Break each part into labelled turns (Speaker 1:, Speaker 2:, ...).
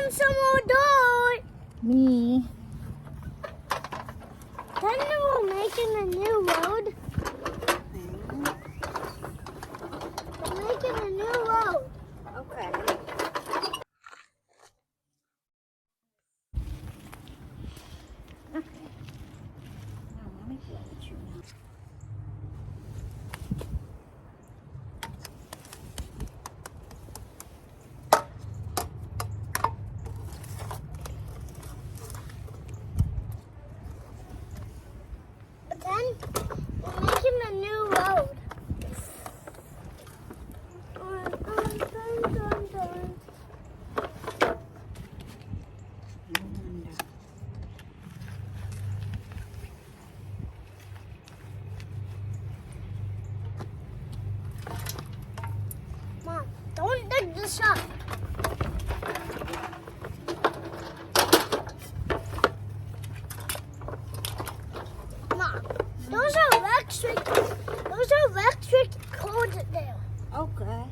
Speaker 1: want some more dirt?
Speaker 2: Me.
Speaker 1: Then we're making a new road. We're making a new road.
Speaker 2: Okay. Okay. Now, let me play with you now.
Speaker 1: But then we're making a new road. Mom, don't dig this up. Mom, those are electric cords there.
Speaker 2: Okay.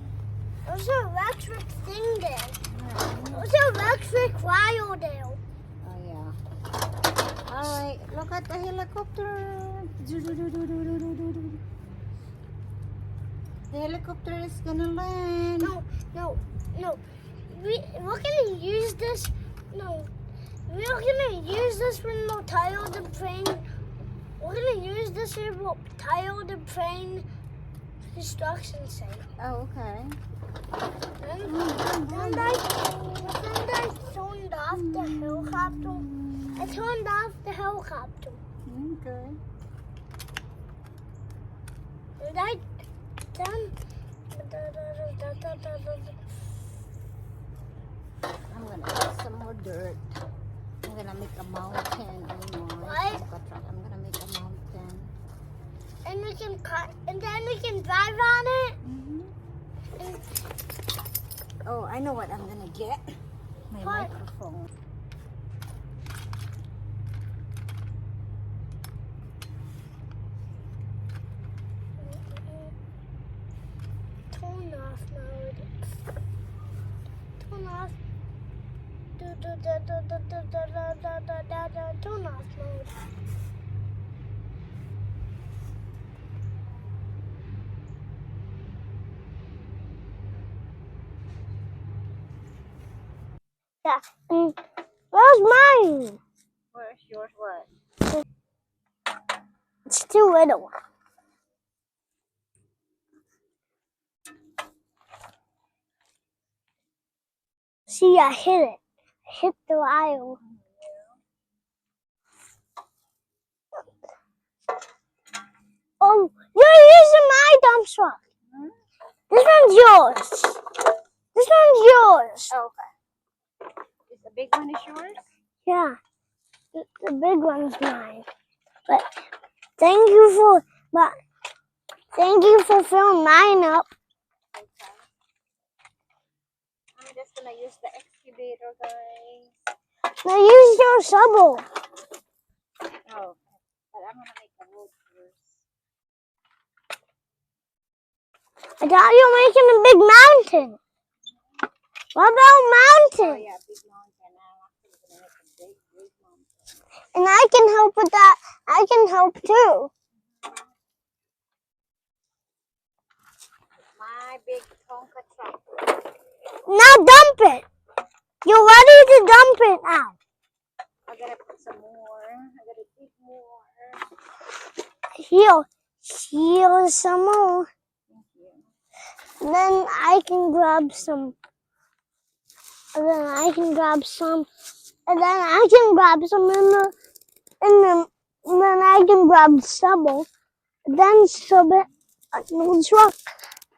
Speaker 1: Those are electric thing there. Those are electric wire there.
Speaker 2: Oh, yeah. Alright, look at the helicopter. The helicopter is gonna land.
Speaker 1: No. We're gonna use this. No, we're gonna use this when we'll tile the plane. We're gonna use this when we'll tile the plane construction site.
Speaker 2: Oh, okay.
Speaker 1: And I turned off the helicopter. I turned off the helicopter.
Speaker 2: Okay.
Speaker 1: And I done.
Speaker 2: I'm gonna add some more dirt. I'm gonna make a mountain on my
Speaker 1: What?
Speaker 2: Tonka truck. I'm gonna make a mountain.
Speaker 1: And we can cut, and then we can drive on it. And
Speaker 2: Oh, I know what I'm gonna get. My
Speaker 1: What?
Speaker 2: microphone.
Speaker 1: turn off mode. Turn off. Turn off mode. Yeah. Where's mine?
Speaker 2: Where's yours? What?
Speaker 1: It's too little. See, I hit it. I hit the aisle. Oh, you're using my dump truck. This one's yours. This one's yours.
Speaker 2: Oh, okay. Is the big one is yours?
Speaker 1: Yeah, the big one's mine. But thank you for filling mine up.
Speaker 2: Okay. I'm just gonna use the excavator, guys.
Speaker 1: Now use your shovel.
Speaker 2: Oh, but I'm gonna make a road first.
Speaker 1: I thought you were making a big mountain. What about
Speaker 2: Oh,
Speaker 1: mountain?
Speaker 2: yeah, big mountain. I'm actually gonna make a big mountain.
Speaker 1: And I can help with that. I can help too.
Speaker 2: My big Tonka truck.
Speaker 1: Now dump it. You're ready to dump it now.
Speaker 2: I gotta put some more. I gotta dig more.
Speaker 1: Here's some more.
Speaker 2: Thank you.
Speaker 1: Then I can grab some. And then I can grab some. And then I can grab some and then I can grab stubble. And then shove it in the truck.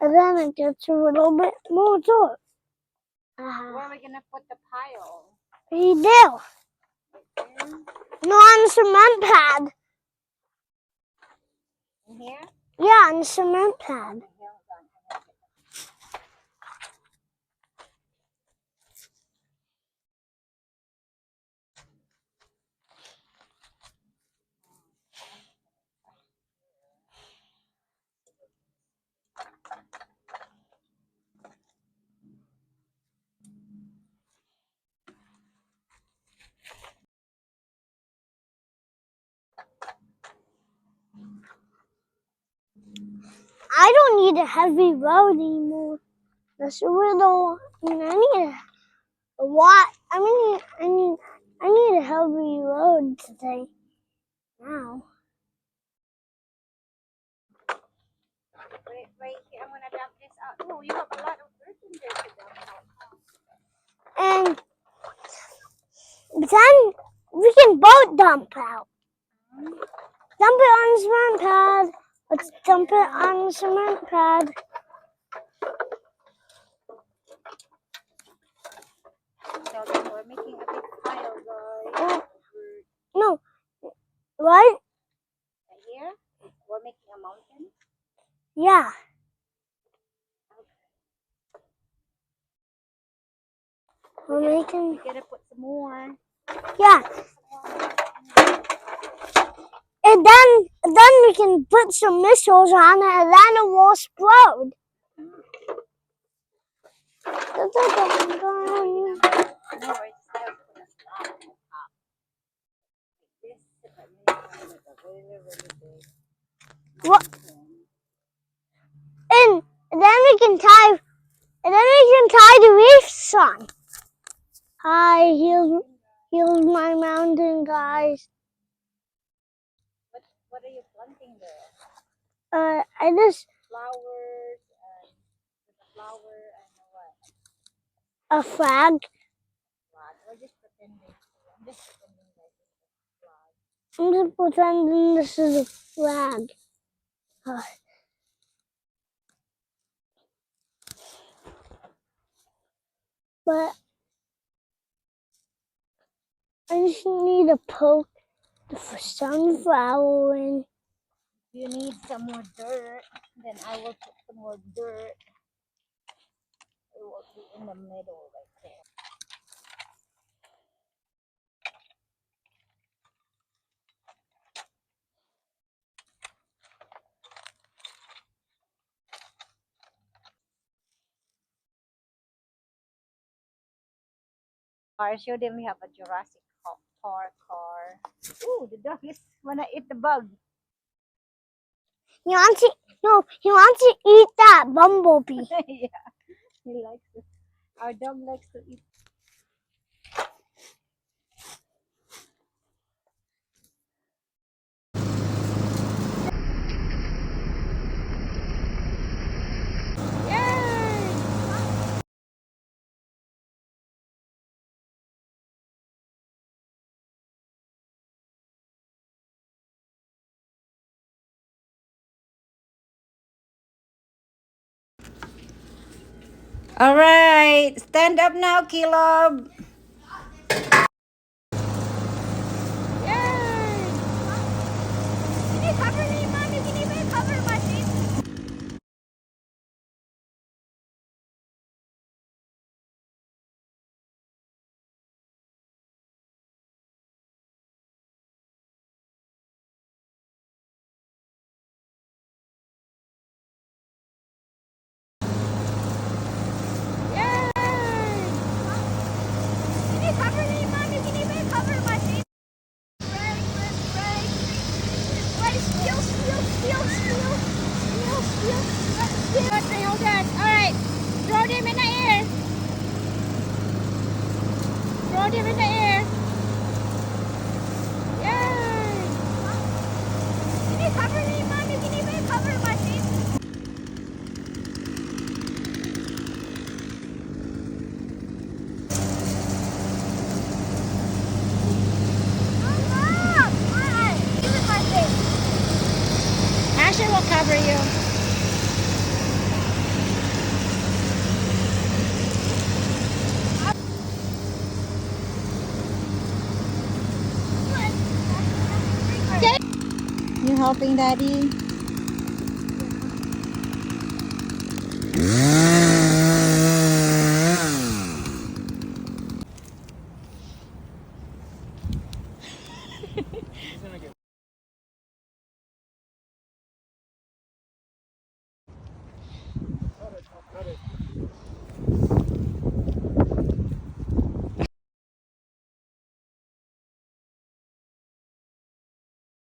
Speaker 1: And then it gets a little bit more dirt.
Speaker 2: Where are we gonna put the pile?
Speaker 1: We do.
Speaker 2: Right there?
Speaker 1: No, on the cement pad.
Speaker 2: In here?
Speaker 1: Yeah, on the cement pad.
Speaker 2: Okay, hold on. I gotta get
Speaker 1: I don't need a heavy road anymore. That's a little. I need a lot. I need a heavy road today. Now.
Speaker 2: Wait here. I'm gonna dump this out. Oh, you have a lot of dirt in there to dump out.
Speaker 1: And then we can both dump out. Dump it on the cement pad. Let's dump it on the cement pad.
Speaker 2: So then we're making a big pile, guys.
Speaker 1: Oh, no. What?
Speaker 2: Right here, we're making a mountain.
Speaker 1: Yeah. We're making.
Speaker 2: We gotta put some more.
Speaker 1: Yeah. And then we can put some missiles on it, and then it will explode.
Speaker 2: No, we're just gonna put a slab on top. This is a really big.
Speaker 1: What? And then we can tie. And then we can tie the reefs on. Hi, here's my mountain, guys.
Speaker 2: What are you planting there?
Speaker 1: I just
Speaker 2: Flowers and a flower and what?
Speaker 1: a flag.
Speaker 2: Flag. We're just pretending. I'm just pretending that it's a flag.
Speaker 1: I'm just pretending this is a flag. But I just need to poke the sunflower in.
Speaker 2: If you need some more dirt, then I will put some more dirt. It will be in the middle right there. I showed them we have a Jurassic Park car. Ooh, the dog is wanna eat the bug.
Speaker 1: He wants to eat that bumblebee.
Speaker 2: Yeah, he likes it. Our dog likes to eat. All right, stand up now, Caleb. Can you cover me, Mommy? Can you even cover my face? Can you cover me, Mommy? Can you even cover my face? Hold on. All right. Throw them in the air. Throw them in the air. Yay! Can you cover me, Mommy? Can you even cover my face? Asher will cover you. You helping Daddy?